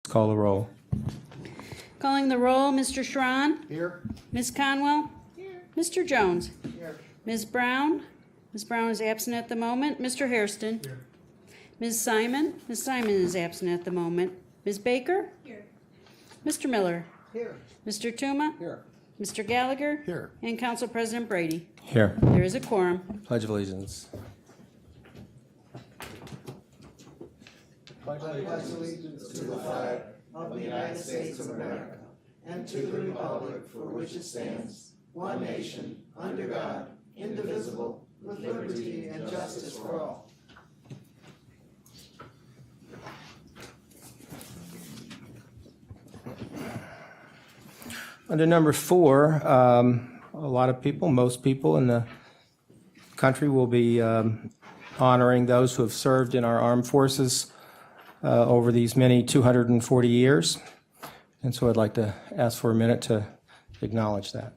call the roll. Calling the roll, Mr. Schron. Here. Ms. Conwell. Here. Mr. Jones. Here. Ms. Brown. Ms. Brown is absent at the moment. Mr. Hairston. Here. Ms. Simon. Ms. Simon is absent at the moment. Ms. Baker. Here. Mr. Miller. Here. Mr. Tuma. Here. Mr. Gallagher. Here. And Council President Brady. Here. There is a quorum. Pledge of Allegiance. Under number 4, a lot of people, most people in the country will be honoring those who have served in our armed forces over these many 240 years. And so I'd like to ask for a minute to acknowledge that.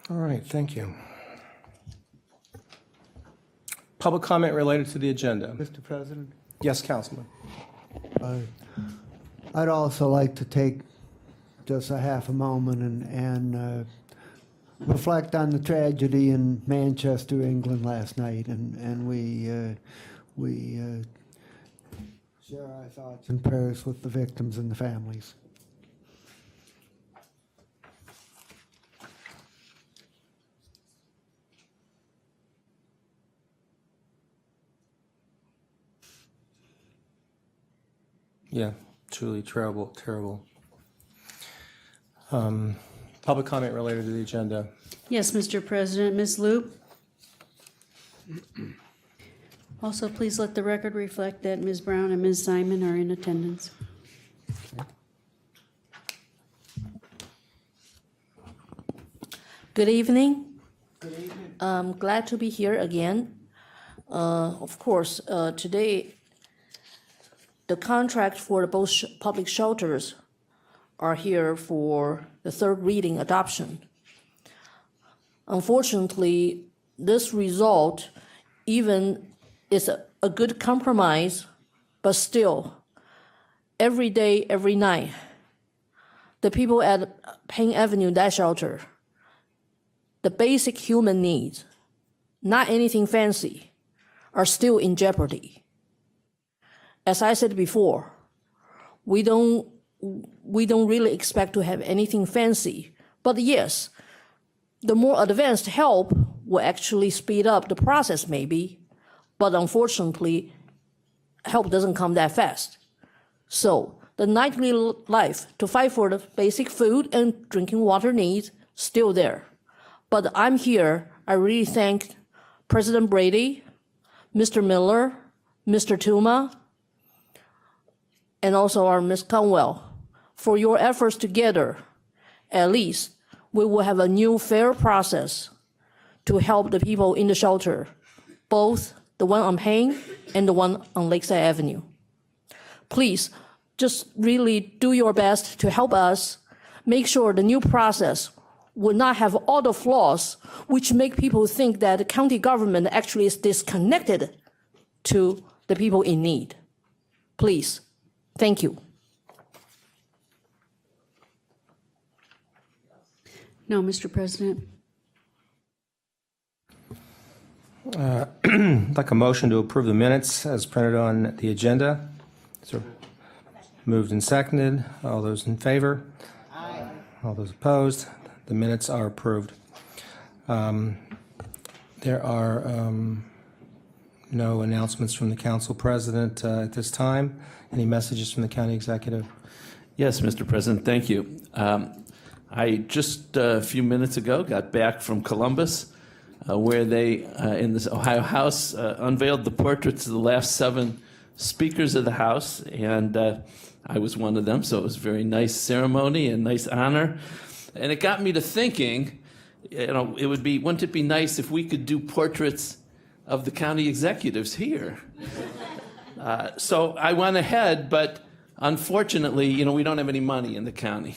All right, thank you. Public comment related to the agenda. Mr. President, Yes, Councilman. I'd also like to take just a half a moment and reflect on the tragedy in Manchester, England last night, and we share our thoughts and prayers with the victims and the families. Yeah, truly terrible, terrible. Public comment related to the agenda. Yes, Mr. President. Ms. Loop. Also, please let the record reflect that Ms. Brown and Ms. Simon are in attendance. Good evening. I'm glad to be here again. Of course, today, the contract for the both public shelters are here for the third reading adoption. Unfortunately, this result even is a good compromise, but still, every day, every night, the people at Payne Avenue, that shelter, the basic human needs, not anything fancy, are still in jeopardy. As I said before, we don't really expect to have anything fancy, but yes, the more advanced help will actually speed up the process maybe, but unfortunately, help doesn't come that fast. So the nightly life to fight for the basic food and drinking water needs still there. But I'm here, I really thank President Brady, Mr. Miller, Mr. Tuma, and also our Ms. Conwell, for your efforts together. At least we will have a new fair process to help the people in the shelter, both the one on Payne and the one on Lakeside Avenue. Please, just really do your best to help us make sure the new process will not have all the flaws which make people think that the county government actually is disconnected to the people in need. Please, thank you. No, Mr. President. I'd like a motion to approve the minutes as printed on the agenda. So moved and seconded. All those in favor? Aye. All those opposed? The minutes are approved. There are no announcements from the council president at this time. Any messages from the county executive? Yes, Mr. President, thank you. I just a few minutes ago got back from Columbus, where they, in this Ohio House, unveiled the portraits of the last 7 speakers of the House, and I was one of them, so it was a very nice ceremony and nice honor. And it got me to thinking, wouldn't it be nice if we could do portraits of the county executives here? So I went ahead, but unfortunately, we don't have any money in the county.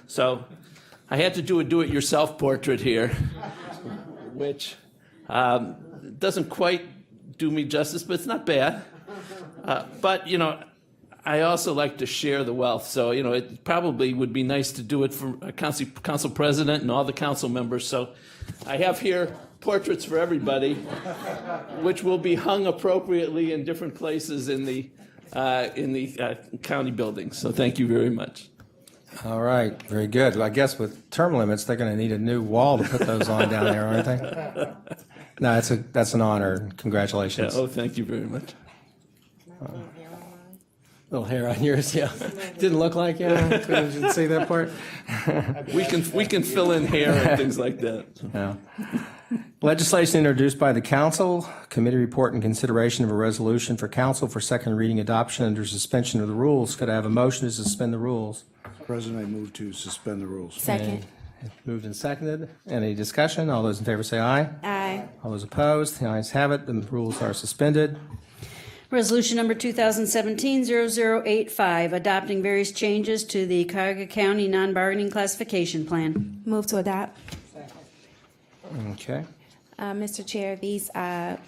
So I had to do a do-it-yourself portrait here, which doesn't quite do me justice, but it's not bad. But, I also like to share the wealth. So, it probably would be nice to do it for a council president and all the council members. So I have here portraits for everybody, which will be hung appropriately in different places in the county buildings. So thank you very much. All right, very good. Well, I guess with term limits, they're going to need a new wall to put those on down there, aren't they? No, that's an honor. Congratulations. Oh, thank you very much. Little hair on yours, yeah. Didn't look like you. Couldn't see that part. We can fill in hair and things like that. Yeah. Legislation introduced by the council, committee report and consideration of a resolution for council for second reading adoption under suspension of the rules. Could I have a motion to suspend the rules? President, I move to suspend the rules. Second. Moved and seconded. Any discussion? All those in favor say aye. Aye. All those opposed? The ayes have it. The rules are suspended. Resolution number 2017-0085, adopting various changes to the Cuyahoga County non-bargaining classification plan. Move to adopt. Okay. Mr. Chair, these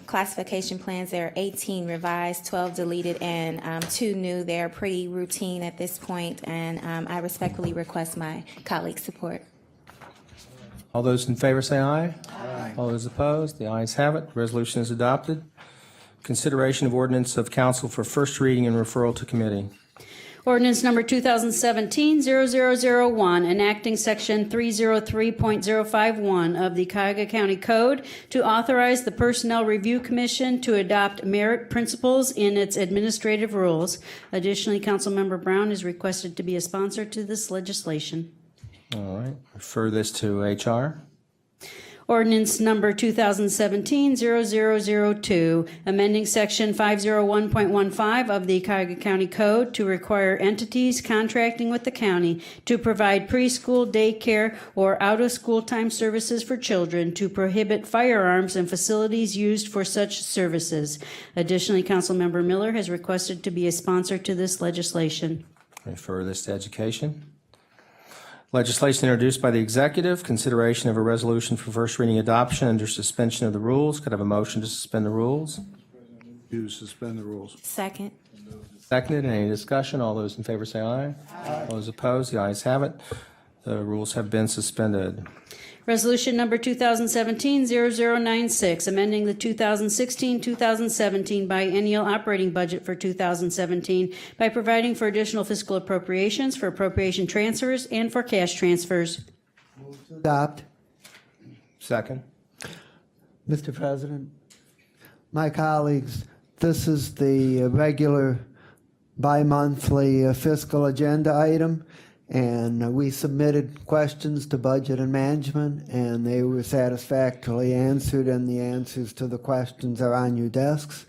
classification plans, there are 18 revised, 12 deleted, and 2 new. They're pretty routine at this point, and I respectfully request my colleagues' support. All those in favor say aye. Aye. All those opposed? The ayes have it. Resolution is adopted. Consideration of ordinance of council for first reading and referral to committee. Ordinance number 2017-0001, enacting section 303.051 of the Cuyahoga County Code to authorize the Personnel Review Commission to adopt merit principles in its administrative rules. Additionally, Councilmember Brown is requested to be a sponsor to this legislation. All right. Refer this to HR. Ordinance number 2017-0002, amending section 501.15 of the Cuyahoga County Code to require entities contracting with the county to provide preschool, daycare, or out-of-school time services for children to prohibit firearms and facilities used for such services. Additionally, Councilmember Miller has requested to be a sponsor to this legislation. Refer this to education. Legislation introduced by the executive, consideration of a resolution for first reading adoption under suspension of the rules. Could I have a motion to suspend the rules? To suspend the rules. Second. Seconded. Any discussion? All those in favor say aye. Aye. All those opposed? The ayes have it. The rules have been suspended. Resolution number 2017-0096, amending the 2016-2017 biennial operating budget for 2017 by providing for additional fiscal appropriations, for appropriation transfers, and for cash transfers. Adopt. Second. Mr. President, my colleagues, this is the regular bi-monthly fiscal agenda item, and we submitted questions to Budget and Management, and they were satisfactorily answered, and the answers to the questions are on your desks.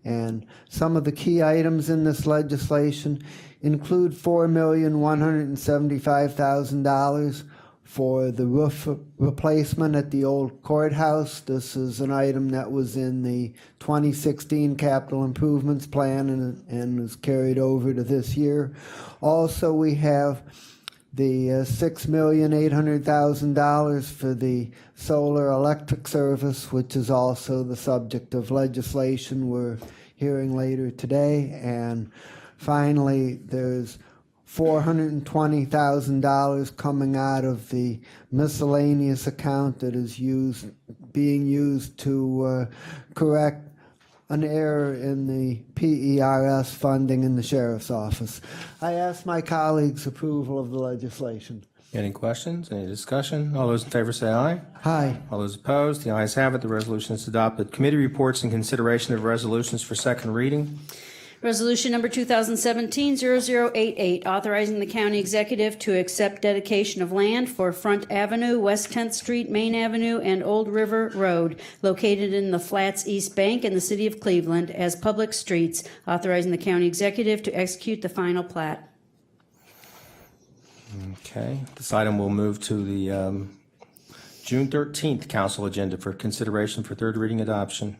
And some of the key items in this legislation include $4,175,000 for the roof replacement at the old courthouse. This is an item that was in the 2016 capital improvements plan and was carried over to this year. Also, we have the $6,800,000 for the solar electric service, which is also the subject of legislation we're hearing later today. And finally, there's $420,000 coming out of the miscellaneous account that is being used to correct an error in the PERS funding in the Sheriff's Office. I ask my colleagues' approval of the legislation. Any questions? Any discussion? All those in favor say aye. Aye. All those opposed? The ayes have it. The resolution is adopted. Committee reports and consideration of resolutions for second reading. Resolution number 2017-0088, authorizing the county executive to accept dedication of land for Front Avenue, West 10th Street, Main Avenue, and Old River Road, located in the Flats East Bank in the city of Cleveland, as public streets, authorizing the county executive to execute the final plat. Okay. This item will move to the June 13th council agenda for consideration for third reading adoption.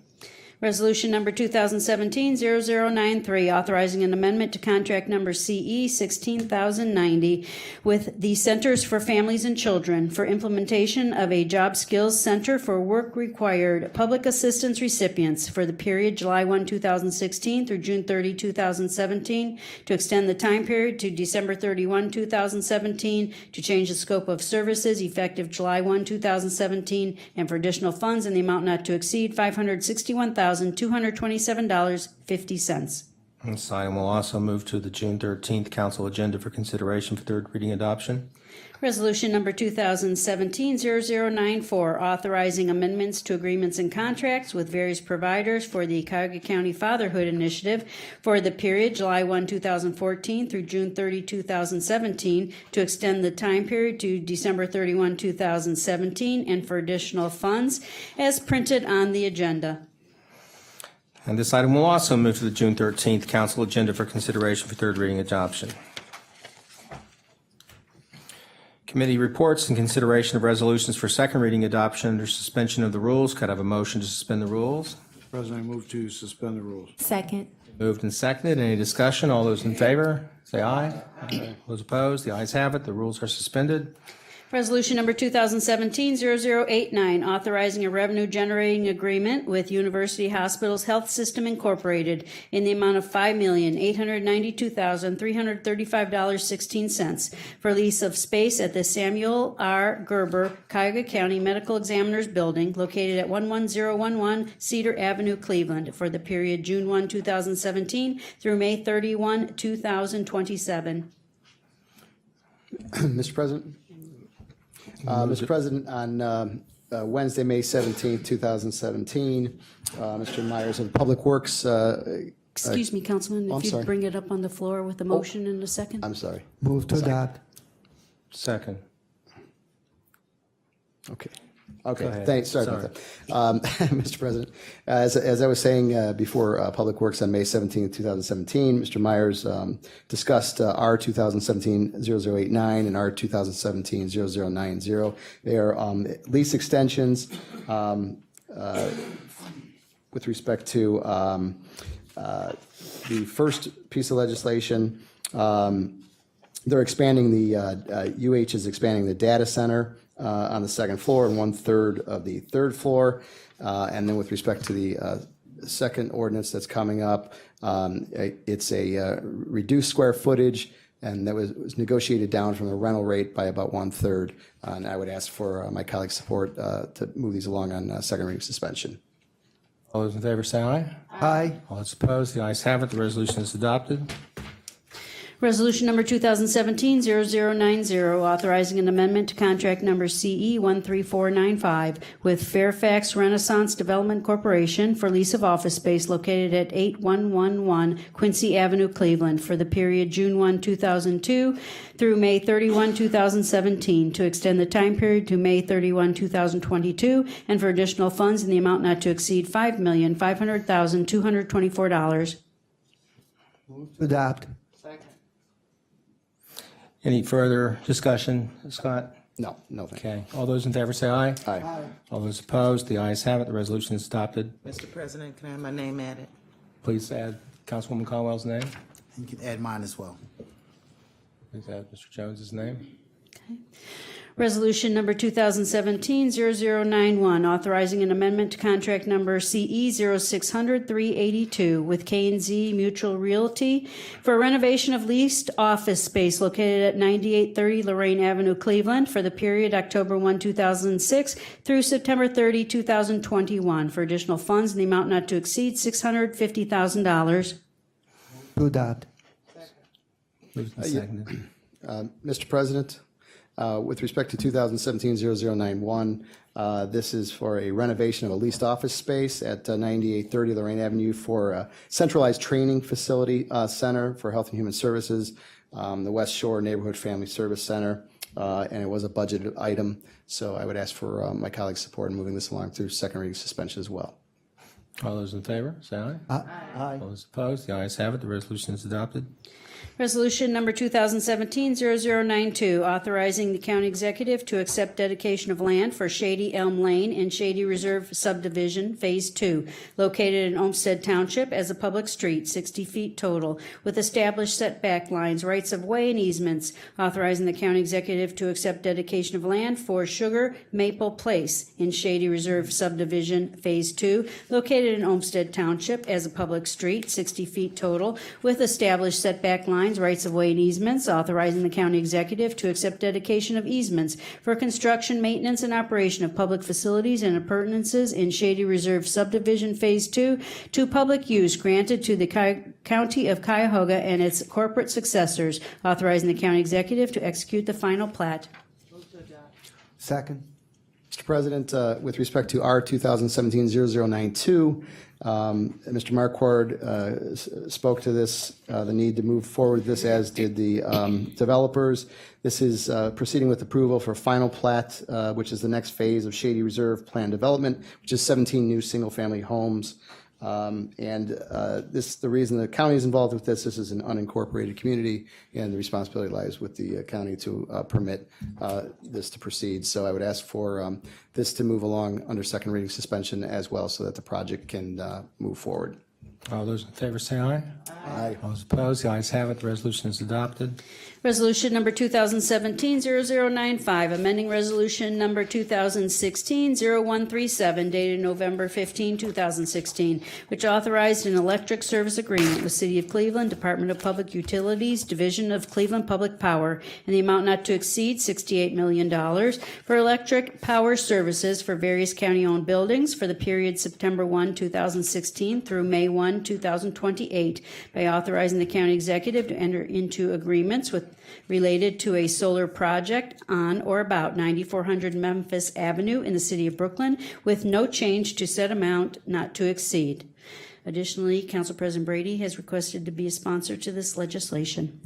Resolution number 2017-0093, authorizing an amendment to contract number CE 16090 with the Centers for Families and Children for implementation of a Job Skills Center for Work Required Public Assistance Recipients for the period July 1, 2016 through June 30, 2017, to extend the time period to December 31, 2017, to change the scope of services effective July 1, 2017, and for additional funds in the amount not to exceed $561,227.50. This item will also move to the June 13th council agenda for consideration for third reading adoption. Resolution number 2017-0094, authorizing amendments to agreements and contracts with various providers for the Cuyahoga County Fatherhood Initiative for the period July 1, 2014 through June 30, 2017, to extend the time period to December 31, 2017, and for additional funds as printed on the agenda. And this item will also move to the June 13th council agenda for consideration for third reading adoption. Committee reports and consideration of resolutions for second reading adoption under suspension of the rules. Could I have a motion to suspend the rules? Mr. President, I move to suspend the rules. Second. Moved and seconded. Any discussion? All those in favor, say aye. Those opposed, the ayes have it. The rules are suspended. Resolution number 2017-0089, authorizing a revenue-generating agreement with University Hospitals Health System Incorporated in the amount of $5,892,335.16 for lease of space at the Samuel R. Gerber, Cuyahoga County Medical Examiner's Building, located at 11011 Cedar Avenue, Cleveland, for the period June 1, 2017 through May 31, 2027. Mr. President? Mr. President, on Wednesday, May 17th, 2017, Mr. Myers of Public Works. Excuse me, Councilman, I'm if you'd sorry. bring it up on the floor with a motion in a second. I'm sorry. Move to adopt. Second. Okay. Go Okay. ahead. Thanks. Sorry about that. Mr. President, as I was saying before, Public Works on May 17th, 2017, Mr. Myers discussed R 2017-0089 and R 2017-0090. They are lease extensions with respect to the first piece of legislation. They're expanding the, UH is expanding the data center on the second floor and 1/3 of the third floor. And then with respect to the second ordinance that's coming up, it's a reduced square footage, and that was negotiated down from the rental rate by about 1/3. And I would ask for my colleagues' support to move these along on second reading suspension. All those in favor say aye. Aye. All those opposed, the ayes have it. The resolution is adopted. Resolution number 2017-0090, authorizing an amendment to contract number CE 13495 with Fairfax Renaissance Development Corporation for lease of office space located at 8111 Quincy Avenue, Cleveland, for the period June 1, 2002 through May 31, 2017, to extend the time period to May 31, 2022, and for additional funds in the amount not to exceed $5,500,224. Move to adopt. Any further discussion, Scott? No, thank you. Okay. All those in favor say aye. Aye. All those opposed, the ayes have it. The resolution is adopted. Mr. President, can I have my name added? Please add Councilwoman Caldwell's name. You can add mine as well. Please add Mr. Jones's name. Resolution number 2017-0091, authorizing an amendment to contract number CE 0600-382 with K&Z Mutual Realty for renovation of leased office space located at 9830 Lorraine Avenue, Cleveland, for the period October 1, 2006 through September 30, 2021, for additional funds in the amount not to exceed $650,000. To adopt. Moved and seconded. Mr. President, with respect to 2017-0091, this is for a renovation of a leased office space at 9830 Lorraine Avenue for a centralized training facility center for Health and Human Services, the West Shore Neighborhood Family Service Center, and it was a budgeted item. So I would ask for my colleagues' support in moving this along through second reading suspension as well. All those in favor say aye. Aye. All those opposed, the ayes have it. The resolution is adopted. Resolution number 2017-0092, authorizing the county executive to accept dedication of land for Shady Elm Lane and Shady Reserve Subdivision, Phase 2, located in Olmsted Township as a public street, 60 feet total, with established setback lines, rights of way, and easements, authorizing the county executive to accept dedication of land for Sugar Maple Place in Shady Reserve Subdivision, Phase 2, located in Olmsted Township as a public street, 60 feet total, with established setback lines, rights of way, and easements, authorizing the county executive to accept dedication of easements for construction, maintenance, and operation of public facilities and appurtenances in Shady Reserve Subdivision Phase 2 to public use granted to the County of Cuyahoga and its corporate successors, authorizing the county executive to execute the final plat. Second. Mr. President, with respect to R 2017-0092, Mr. Marquardt spoke to this, the need to move forward with this, as did the developers. This is proceeding with approval for final plat, which is the next phase of Shady Reserve Plan Development, which is 17 new single-family homes. The reason the county is involved with this is an unincorporated community, and the responsibility lies with the county to permit this to proceed. So I would ask for this to move along under second reading suspension as well, so that the project can move forward. All those in favor say aye. Aye. All those opposed, the ayes have it. The resolution is adopted. Resolution number 2017-0095, amending resolution number 2016-0137, dated November 15, 2016, which authorized an electric service agreement with City of Cleveland, Department of Public Utilities, Division of Cleveland Public Power, in the amount not to exceed $68 million for electric power services for various county-owned buildings for the period September 1, 2016 through May 1, 2028, by authorizing the county executive to enter into agreements related to a solar project on or about 9400 Memphis Avenue in the city of Brooklyn, with no change to said amount not to exceed. Additionally, Council President Brady has requested to be a sponsor to this legislation.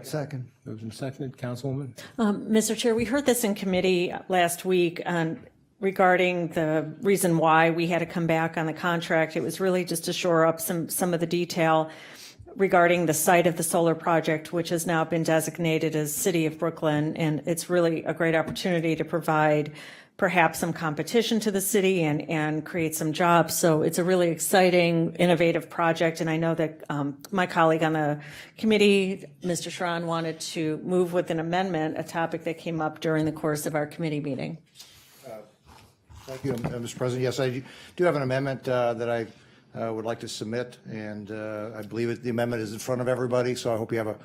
Second. Moved and seconded. Councilwoman? Mr. Chair, we heard this in committee last week regarding the reason why we had to come back on the contract. It was really just to shore up some of the detail regarding the site of the solar project, which has now been designated as City of Brooklyn. And it's really a great opportunity to provide perhaps some competition to the city and create some jobs. So it's a really exciting, innovative project. And I know that my colleague on the committee, Mr. Sharon, wanted to move with an amendment, a topic that came up during the course of our committee meeting. Thank you, Mr. President. Yes, I do have an amendment that I would like to submit, and I believe the amendment is in front of everybody, so I hope you have a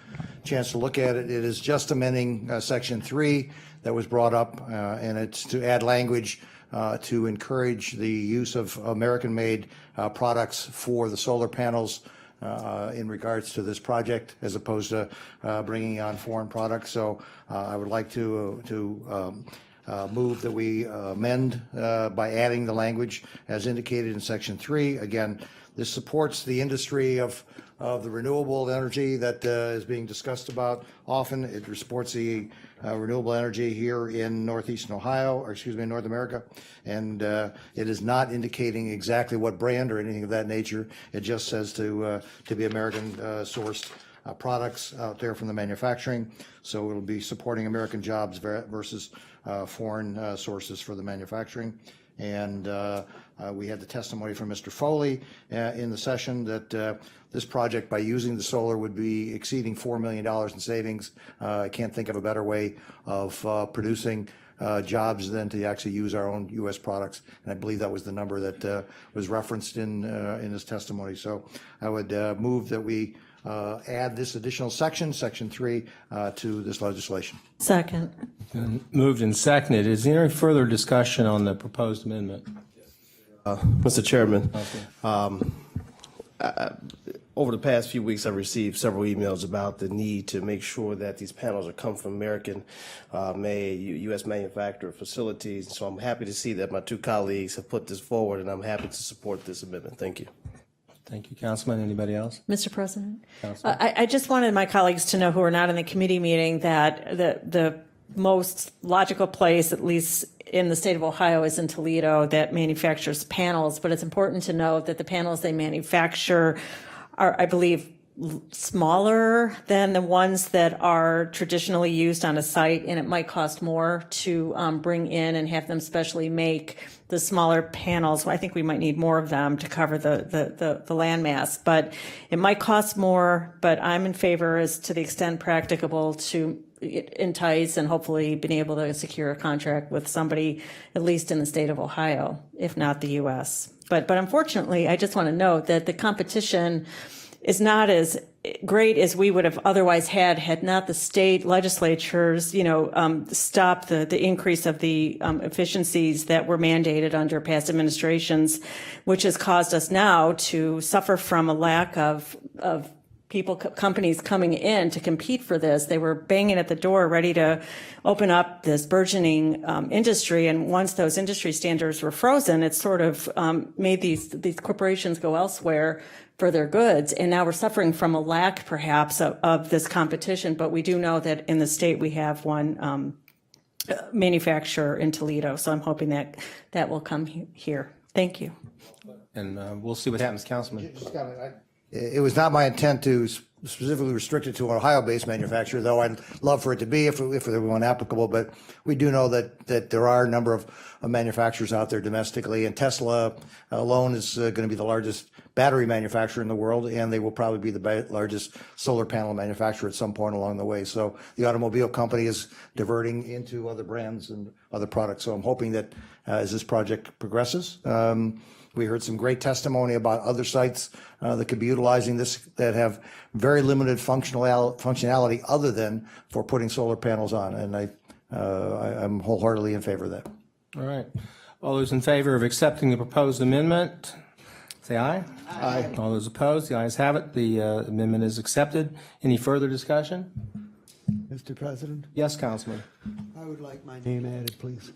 chance to look at it. It is just amending Section 3 that was brought up, and it's to add language to encourage the use of American-made products for the solar panels in regards to this project, as opposed to bringing on foreign products. So I would like to move that we amend by adding the language as indicated in Section 3. Again, this supports the industry of the renewable energy that is being discussed about often. It supports the renewable energy here in northeastern Ohio, or excuse me, North America. And it is not indicating exactly what brand or anything of that nature. It just says to be American sourced products out there from the manufacturing. So it'll be supporting American jobs versus foreign sources for the manufacturing. And we had the testimony from Mr. Foley in the session that this project, by using the solar, would be exceeding $4 million in savings. I can't think of a better way of producing jobs than to actually use our own U.S. products. And I believe that was the number that was referenced in his testimony. So I would move that we add this additional section, Section 3, to this legislation. Second. Moved and seconded. Is there any further discussion on the proposed amendment? Mr. Chairman, over the past few weeks, I've received several emails about the need to make sure that these panels are come from American-made, U.S. manufactured facilities. So I'm happy to see that my two colleagues have put this forward, and I'm happy to support this amendment. Thank you. Thank you, Councilman. Anybody else? Mr. President, I just wanted my colleagues to know who are not in the committee meeting that the most logical place, at least in the state of Ohio, is in Toledo, that manufactures panels. But it's important to note that the panels they manufacture are, I believe, smaller than the ones that are traditionally used on a site, and it might cost more to bring in and have them specially make the smaller panels. I think we might need more of them to cover the landmass, but it might cost more, but I'm in favor, as to the extent practicable, to entice and hopefully been able to secure a contract with somebody, at least in the state of Ohio, if not the U.S. But unfortunately, I just want to note that the competition is not as great as we would have otherwise had not the state legislatures, stopped the increase of the efficiencies that were mandated under past administrations, which has caused us now to suffer from a lack of companies coming in to compete for this. They were banging at the door, ready to open up this burgeoning industry. And once those industry standards were frozen, it sort of made these corporations go elsewhere for their goods. And now we're suffering from a lack, perhaps, of this competition. But we do know that in the state we have one manufacturer in Toledo. So I'm hoping that will come here. Thank you. And we'll see what happens, Councilman. It was not my intent to specifically restrict it to an Ohio-based manufacturer, though I'd love for it to be if there were one applicable. But we do know that there are a number of manufacturers out there domestically, and Tesla alone is going to be the largest battery manufacturer in the world, and they will probably be the largest solar panel manufacturer at some point along the way. So the automobile company is diverting into other brands and other products. So I'm hoping that as this project progresses, we heard some great testimony about other sites that could be utilizing this that have very limited functionality other than for putting solar panels on. And I'm wholeheartedly in favor of that. All right. All those in favor of accepting the proposed amendment, say aye. Aye. All those opposed, the ayes have it. The amendment is accepted. Any further discussion? Mr. President, Yes, Councilman. I would like my name added, please.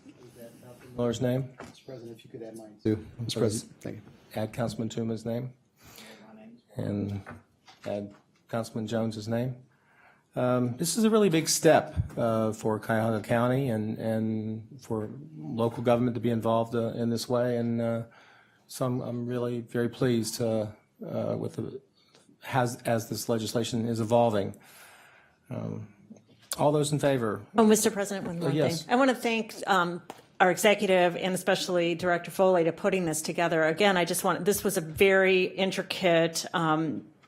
Miller's name? Mr. President, if you could add mine too. Mr. President, thank you. Add Councilman Tuma's name. And add Councilman Jones's name. This is a really big step for Cuyahoga County and for local government to be involved in this way. And so I'm really very pleased with as this legislation is evolving. All those in favor? Oh, Mr. President, one more yes. thing. I want to thank our executive and especially Director Foley to putting this together. Again, this was a very intricate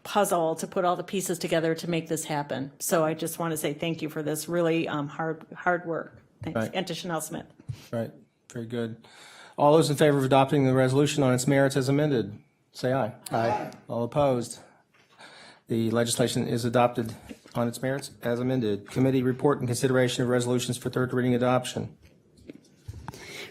puzzle to put all the pieces together to make this happen. So I just want to say thank you for this really hard work. Thanks. Right. And to Chanel Smith. Right, very good. All those in favor of adopting the resolution on its merits as amended, say aye. Aye. All opposed? The legislation is adopted on its merits as amended. Committee report and consideration of resolutions for third reading adoption.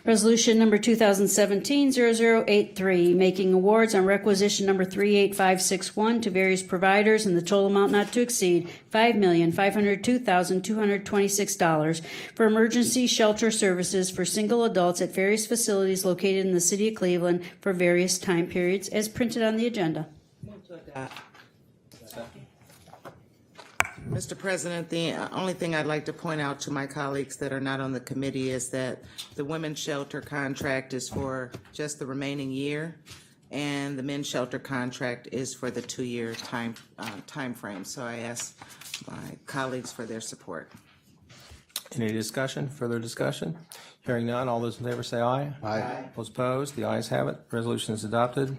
Resolution number 2017-0083, making awards on requisition number 38561 to various providers in the total amount not to exceed $5,502,226 for emergency shelter services for single adults at various facilities located in the city of Cleveland for various time periods, as printed on the agenda. Mr. President, the only thing I'd like to point out to my colleagues that are not on the committee is that the women's shelter contract is for just the remaining year, and the men's shelter contract is for the 2-year time frame. So I ask my colleagues for their support. Any discussion, further discussion? Hearing none, all those in favor say aye. Aye. Those opposed, the ayes have it. Resolution is adopted.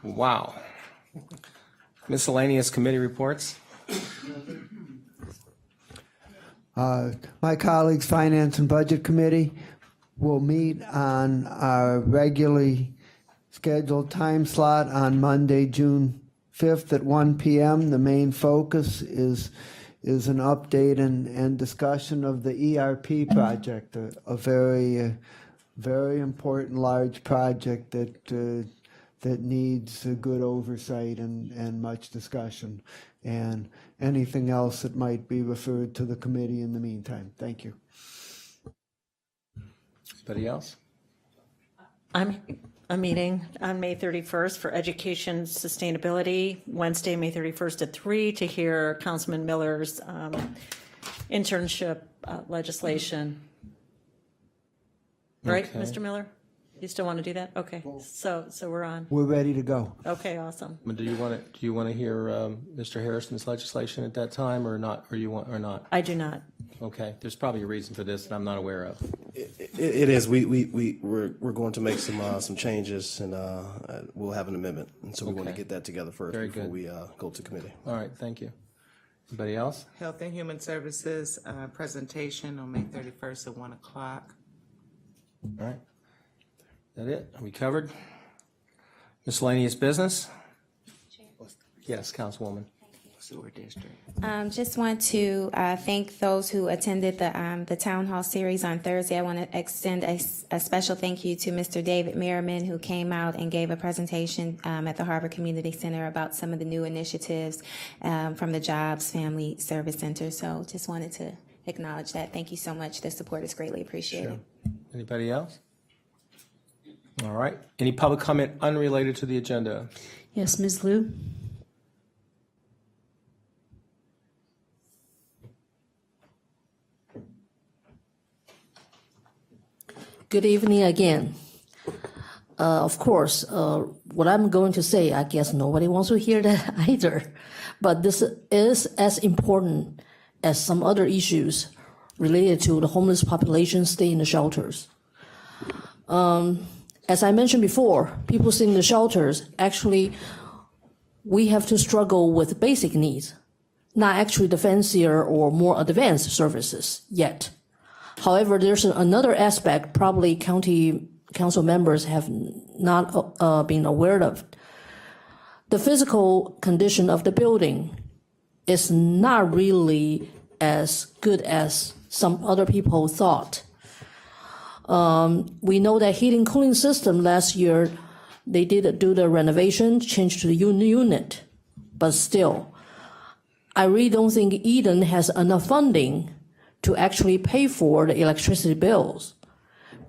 Wow. Miscellaneous committee reports. My colleagues, Finance and Budget Committee, will meet on our regularly scheduled time slot on Monday, June 5th at 1 p.m. The main focus is an update and discussion of the ERP project, a very important large project that needs a good oversight and much discussion, and anything else that might be referred to the committee in the meantime. Thank you. Anybody else? I'm a meeting on May 31st for education sustainability, Wednesday, May 31st at 3 to hear Councilman Miller's internship legislation. Right, Okay. Mr. Miller? You still want to do that? Okay, so we're on. We're ready to go. Okay, awesome. Do you want to hear Mr. Harrison's legislation at that time or not, or not? I do not. Okay, there's probably a reason for this that I'm not aware of. It is. We're going to make some changes, and we'll have an amendment. And so we want to Okay. get that together first Very before good. we go to committee. All right, thank you. Anybody else? Health and Human Services presentation on May 31st at 1 o'clock. All right. That it? Are we covered? Miscellaneous business? Yes, Councilwoman. Sewer District. Just want to thank those who attended the town hall series on Thursday. I want to extend a special thank you to Mr. David Merriman, who came out and gave a presentation at the Harbor Community Center about some of the new initiatives from the Jobs Family Service Center. So just wanted to acknowledge that. Thank you so much. The support is greatly appreciated. Anybody else? All right. Any public comment unrelated to the agenda? Yes, Ms. Liu? Good evening again. Of course, what I'm going to say, I guess nobody wants to hear that either. But this is as important as some other issues related to the homeless population stay in the shelters. As I mentioned before, people stay in the shelters, actually, we have to struggle with basic needs, not actually the fancier or more advanced services yet. However, there's another aspect probably county council members have not been aware of. The physical condition of the building is not really as good as some other people thought. We know that heating cooling system last year, they did do the renovation, change to the unit, but still, I really don't think Eden has enough funding to actually pay for the electricity bills,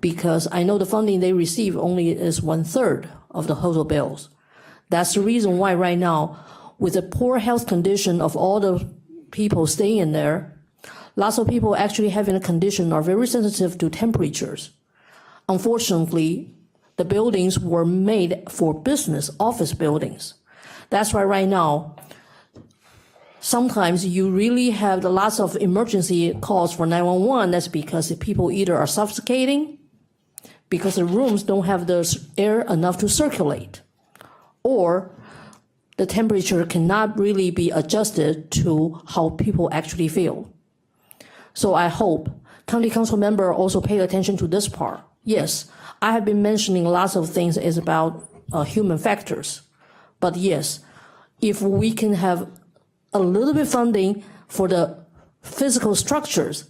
because I know the funding they receive only is 1/3 of the total bills. That's the reason why right now, with the poor health condition of all the people staying in there, lots of people actually having a condition are very sensitive to temperatures. Unfortunately, the buildings were made for business office buildings. That's why right now, sometimes you really have lots of emergency calls for 911. That's because the people either are suffocating, because the rooms don't have the air enough to circulate, or the temperature cannot really be adjusted to how people actually feel. So I hope county council member also pay attention to this part. Yes, I have been mentioning lots of things is about human factors, but yes, if we can have a little bit funding for the physical structures,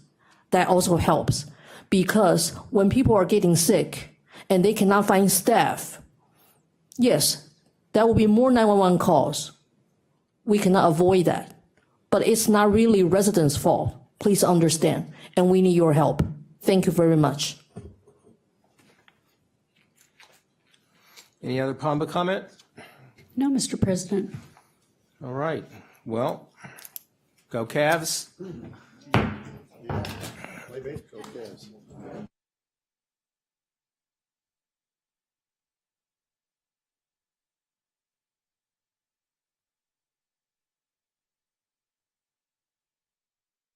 that also helps. Because when people are getting sick and they cannot find staff, yes, there will be more 911 calls. We cannot avoid that. But it's not really residents' fault. Please understand. And we need your help. Thank you very much. Any other public comment? No, Mr. President. All right. Well, go Cavs.